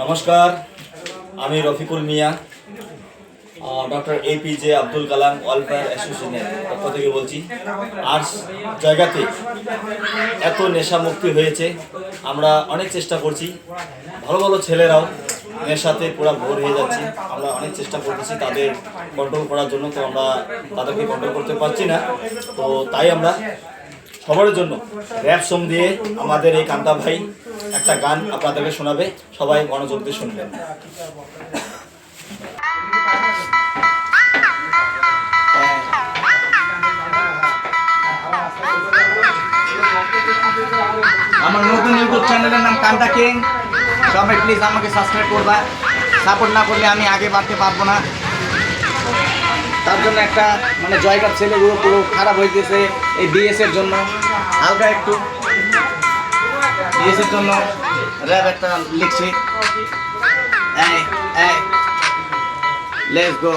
নমস্কার, আমি রফিকুল মিয়া, doctor APJ Abdul Kalam welfare অ্যাসোসিয়েশনের পক্ষ থেকে বলছি। আর্টস জায়গাতে এত নেশামুক্তি হয়েছে, আমরা অনেক চেষ্টা করছি। ভালো ভালো ছেলেরাও নেশাতে পুরো ভোর হয়ে যাচ্ছে। আমরা অনেক চেষ্টা করতেছি তাদের কন্ট্রোল করার জন্য, তো আমরা তাদেরকে কন্ট্রোল করতে পারছি না। তো তাই আমরা সবার জন্য র্যাপ সং দিয়ে আমাদের এই কান্তা ভাই একটা গান আপনাদেরকে শোনাবে, সবাই মনোযোগ দিয়ে শুনবেন। আমার নতুন ইউটিউব চ্যানেলের নাম কান্তা কিং। সবাই প্লিজ আমাকে সাবস্ক্রাইব করবা। সাপোর্ট না করলে আমি আগে বাড়তে পারবো না। তার জন্য একটা জয়কার ছেলেগুলো পুরো খারাপ হয়ে গেছে এই বিএস এর জন্য। হালকা একটু বিএস এর জন্য র্যাপ একটা লিখছি। Let's go.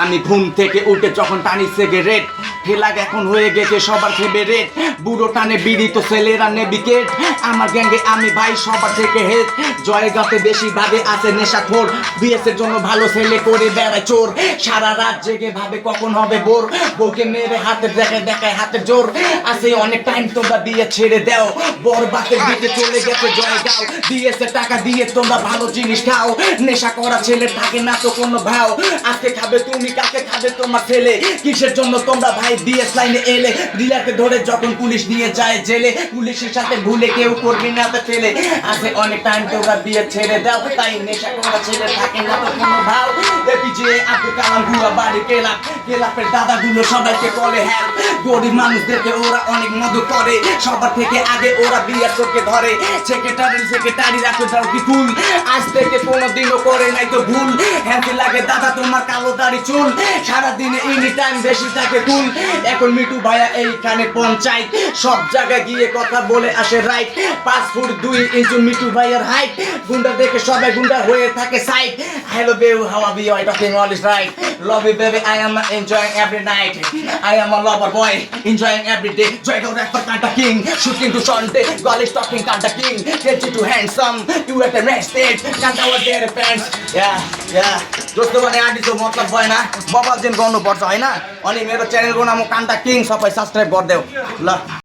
আমি ঘুম থেকে উঠে যখন টানি সিগারেট, ফেলাগ এখন হয়ে গেছে সবার ফেভারিট। বুড়ো টানে বিড়ি তো ছেলেরা নেভিগেট। আমার গ্যাঙ্গে আমি ভাই সবার থেকে হেড। জয়গাতে বেশি ভাবে আছে নেশাখোর। বিএস এর জন্য ভালো ছেলে করে বেড়ায় চোর। সারা রাত জেগে ভাবে কখন হবে বোর। বউকে মেরে হাতে দেখায় হাতের জোর। আছে অনেক টাইম তোমরা বিয়ে ছেড়ে দাও। বর বাতের দিকে চলে গেছে জয়গাঁও। বিএস এর টাকা দিয়ে তোমরা ভালো জিনিস খাও। নেশা করা ছেলে থাকে না তো কোনো ভাও। আজকে খাবে তুমি, কাকে খাবে তোমার ছেলে? কিসের জন্য তোমরা ভাই বিএস লাইনে এলে? ডিলারকে ধরে যখন পুলিশ নিয়ে যায় জেলে, পুলিশের সাথে ভুলে কেউ করবি না তো ফেলে। আছে অনেক টাইম তোমরা বিয়ে ছেড়ে দাও। তাই নেশা করা ছেলে থাকে না তো কোনো ভাও। এপিজে আব্দুল কালাম গুয়া বাড়ি কেলাপের দাদাগুলো সবাইকে বলে হেল্প। গরিব মানুষদেরকে ওরা অনেক মদত করে। সবার থেকে আগে ওরা বিয়ের চোখে ধরে। সেক্রেটারি রাখো দাও কি ফুল। আজ থেকে কোনোদিনও করে নাই তো ভুল। হ্যান্ডি লাগে দাদা তোমার কালো দাড়ি চুল। সারাদিনে এনি টাইম বেশি থাকে কুল। এখন মিটু ভাইয়া এইখানে পঞ্চায়েত। সব জায়গায় গিয়ে কথা বলে আসে রাইট। 5 ফুট 2 ইঞ্চি মিটু ভাইয়ার হাইট। গুন্ডা দেখে সবাই গুন্ডা হয়ে থাকে সাইড। হ্যালো বেউ, how are you? Talking all is right. Love you baby, I am enjoying every night. I am a lover boy, enjoying every day. Joy go rapper Kanta King, shooting to Sunday. God is talking Kanta King, get you too handsome. You at the next stage, Kanta was there fans. Yeah. दोस्तों भने आदि तो मतलब भएन बबाल जिन गर्नुपर्छ हैन। अनि मेरो च्यानलको नाम कान्ता किङ, सबै सब्स्क्राइब गरिदेऊ ल।